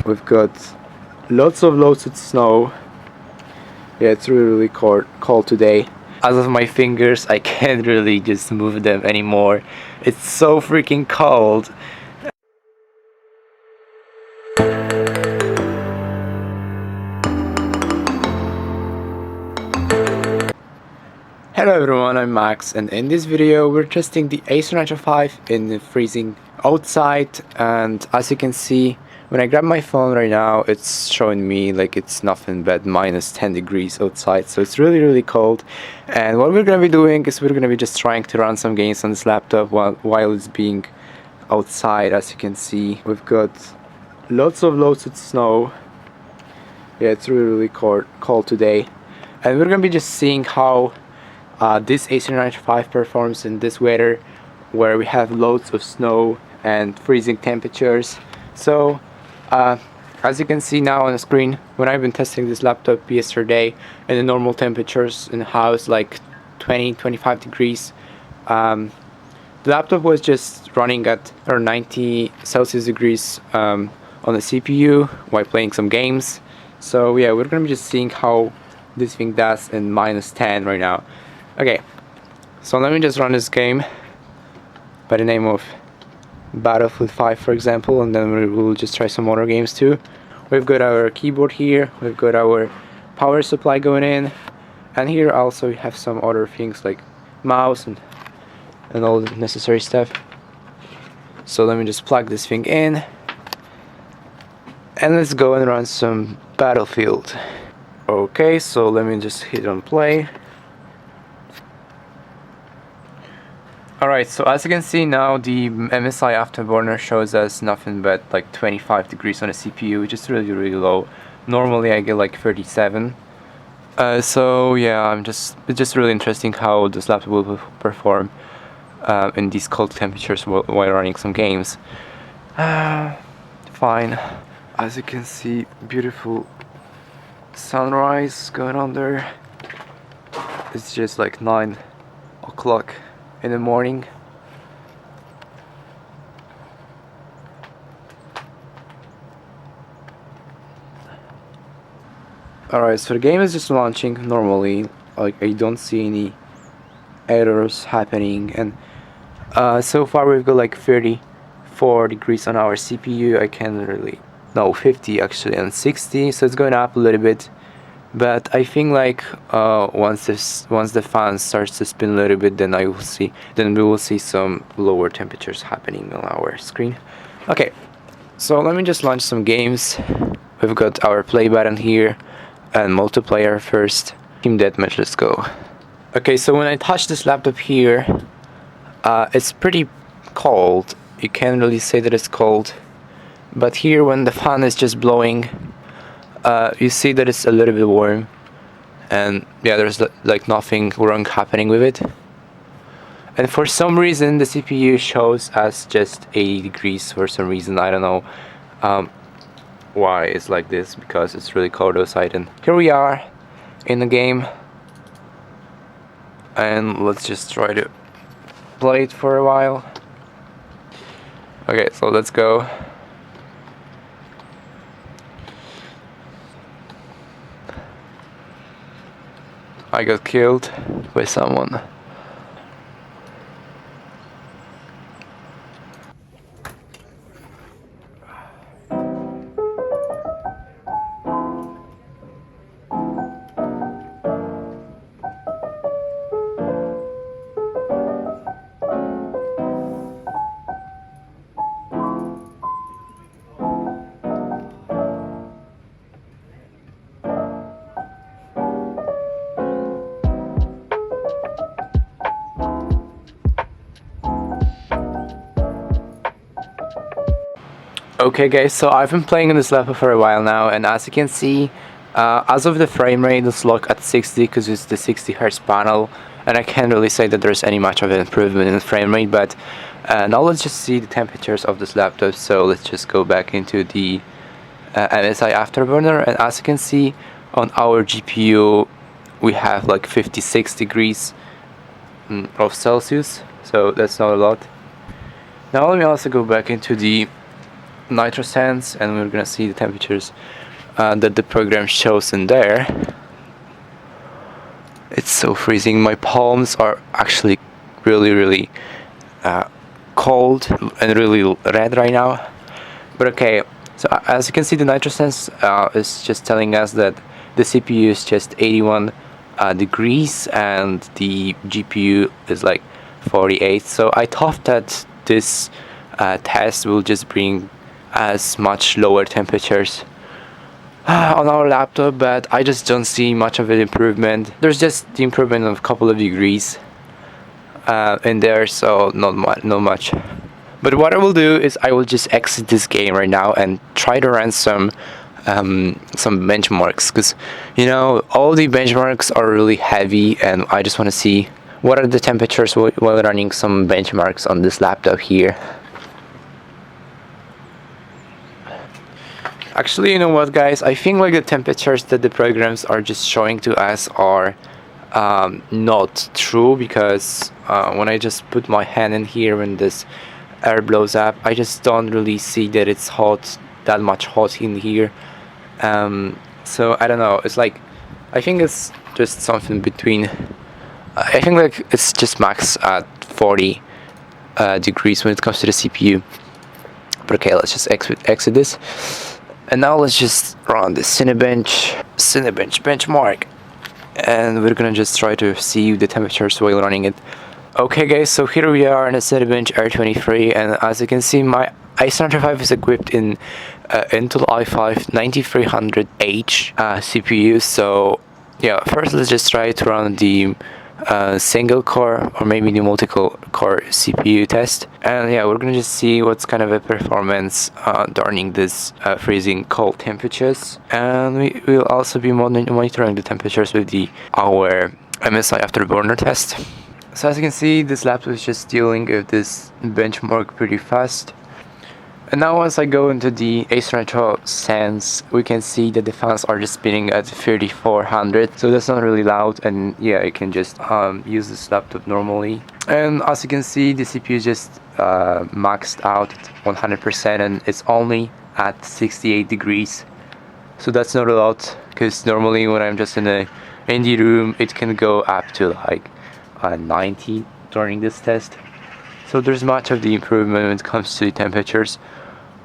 We've got lots of snow. Yeah, it's really cold today. As of my fingers, I can't really just move them anymore. It's so freaking cold. Hello everyone, I'm Max, and in this video we're testing the Acer Nitro 5 in the freezing outside. And as you can see, when I grab my phone right now, it's showing me like it's nothing but minus 10 degrees outside, so it's really cold. And what we're gonna be doing is we're gonna be just trying to run some games on this laptop while it's being outside. As you can see, we've got lots of snow. Yeah, it's really cold today, and we're gonna be just seeing how this Acer Nitro 5 performs in this weather where we have loads of snow and freezing temperatures. So as you can see now on the screen, when I've been testing this laptop yesterday in the normal temperatures in the house, like 20-25 degrees, the laptop was just running at around 90 Celsius degrees on the CPU while playing some games. So yeah, we're gonna be just seeing how this thing does in minus 10 right now. Okay, so let me just run this game by the name of Battlefield 5, for example, and then we will just try some other games too. We've got our keyboard here, we've got our power supply going in, and here also we have some other things like mouse and all the necessary stuff. So let me just plug this thing in, and let's go and run some Battlefield. Okay, so let me just hit on play. Alright, so as you can see now, the MSI Afterburner shows us nothing but like 25 degrees on the CPU, which is really low. Normally I get like 37. So yeah, it's just really interesting how this laptop will perform in these cold temperatures while running some games. Fine. As you can see, beautiful sunrise going on there. It's just like 9 o'clock in the morning. Alright, so the game is just launching normally. Like, I don't see any errors happening, and so far we've got like 34 degrees on our CPU. I can't really, no, 50 actually, and 60, so it's going up a little bit. But I think like once the fan starts to spin a little bit, then we will see some lower temperatures happening on our screen. Okay, so let me just launch some games. We've got our play button here and multiplayer first. Team deathmatch, let's go. Okay, so when I touch this laptop here, it's pretty cold. You can't really say that it's cold, but here when the fan is just blowing, you see that it's a little bit warm, and yeah, there's like nothing wrong happening with it. And for some reason the CPU shows us just 80 degrees for some reason. I don't know why it's like this, because it's really cold outside. And here we are in the game, and let's just try to play it for a while. Okay, so let's go. I got killed by someone. Okay guys, so I've been playing on this laptop for a while now, and as you can see, as of the frame rate, it's locked at 60 because it's the 60 Hz panel, and I can't really say that there's any much of an improvement in the frame rate. But now let's just see the temperatures of this laptop. So let's just go back into the MSI Afterburner, and as you can see on our GPU, we have like 56 degrees of Celsius, so that's not a lot. Now let me also go back into the Nitro Sense, and we're gonna see the temperatures that the program shows in there. It's so freezing. My palms are actually really cold and really red right now. But okay, so as you can see, the Nitro Sense is just telling us that the CPU is just 81 degrees and the GPU is like 48. So I thought that this test will just bring as much lower temperatures on our laptop, but I just don't see much of an improvement. There's just the improvement of a couple of degrees in there, so not much. But what I will do is I will just exit this game right now and try to run some benchmarks, because you know all the benchmarks are really heavy, and I just want to see what are the temperatures while running some benchmarks on this laptop here. Actually, you know what, guys? I think like the temperatures that the programs are just showing to us are not true, because when I just put my hand in here when this air blows up, I just don't really see that it's that much hot in here. So I don't know. It's like, I think it's just something between. I think like it's just max at 40 degrees when it comes to the CPU. But okay, let's just exit this. And now let's just run the Cinebench benchmark, and we're gonna just try to see the temperatures while running it. Okay guys, so here we are in the Cinebench R23, and as you can see, my Acer Nitro 5 is equipped in Intel i5 9300H CPU. So yeah, first let's just try to run the single core or maybe the multi-core CPU test, and yeah, we're gonna just see what's kind of a performance during this freezing cold temperatures, and we will also be monitoring the temperatures with our MSI afterburner test. So as you can see, this laptop is just dealing with this benchmark pretty fast. And now once I go into the Acer Nitro Sense, we can see that the fans are just spinning at 3400, so that's not really loud, and yeah, I can just use this laptop normally. And as you can see, the CPU is just maxed out at 100%, and it's only at 68 degrees. So that's not a lot, because normally when I'm just in the room, it can go up to like 90 during this test. So there's much of the improvement when it comes to the temperatures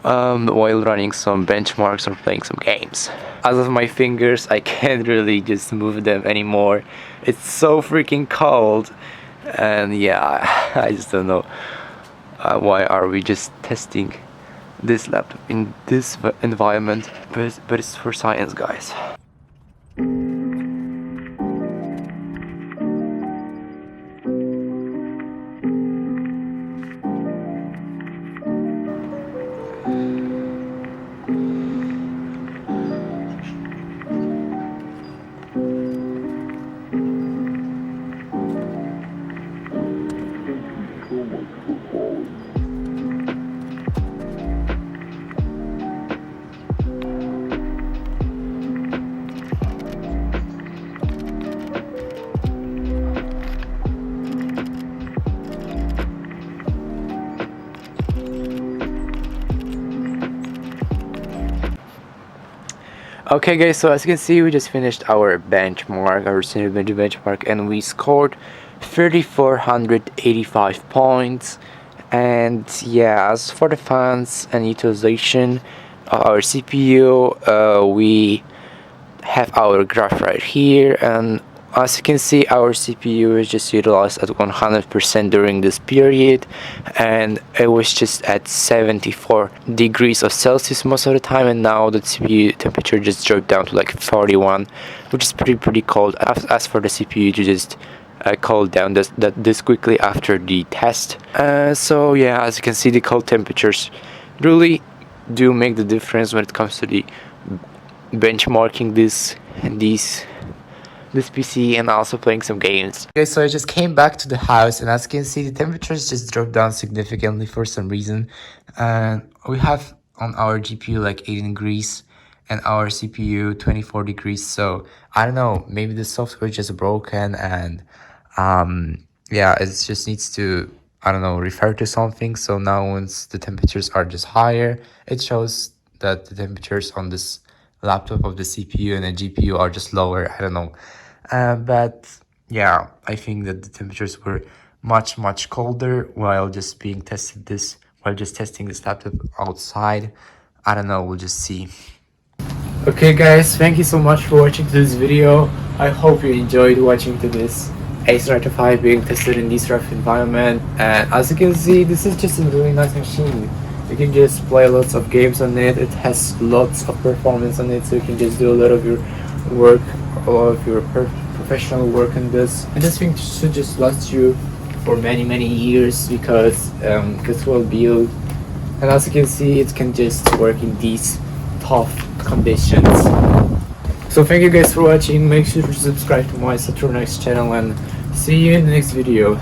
while running some benchmarks or playing some games. As of my fingers, I can't really just move them anymore. It's so freaking cold, and yeah, I just don't know why are we just testing this laptop in this environment, but it's for science, guys. Okay guys, so as you can see, we just finished our benchmark, our Cinebench benchmark, and we scored 3485 points. And yeah, as for the fans and utilization of our CPU, we have our graph right here, and as you can see, our CPU is just utilized at 100% during this period, and it was just at 74 degrees of Celsius most of the time, and now the CPU temperature just dropped down to like 41, which is pretty cold. As for the CPU, to just cooled down this quickly after the test. So yeah, as you can see, the cold temperatures really do make the difference when it comes to the benchmarking this PC and also playing some games. Okay, so I just came back to the house, and as you can see, the temperatures just dropped down significantly for some reason. And we have on our GPU like 18 degrees and our CPU 24 degrees. So I don't know, maybe the software just broken, and yeah, it just needs to I don't know, refer to something. So now once the temperatures are just higher, it shows that the temperatures on this laptop of the CPU and the GPU are just lower. I don't know. But yeah, I think that the temperatures were much colder while just testing this laptop outside. I don't know, we'll just see. Okay guys, thank you so much for watching this video. I hope you enjoyed watching to this Acer Nitro 5 being tested in this rough environment, and as you can see, this is just a really nice machine. You can just play lots of games on it. It has lots of performance on it, so you can just do a lot of your work, a lot of your professional work on this. And this thing should just last you for many years because it's well built, and as you can see, it can just work in these tough conditions. So thank you guys for watching. Make sure to subscribe to my Saturn X channel and see you in the next video.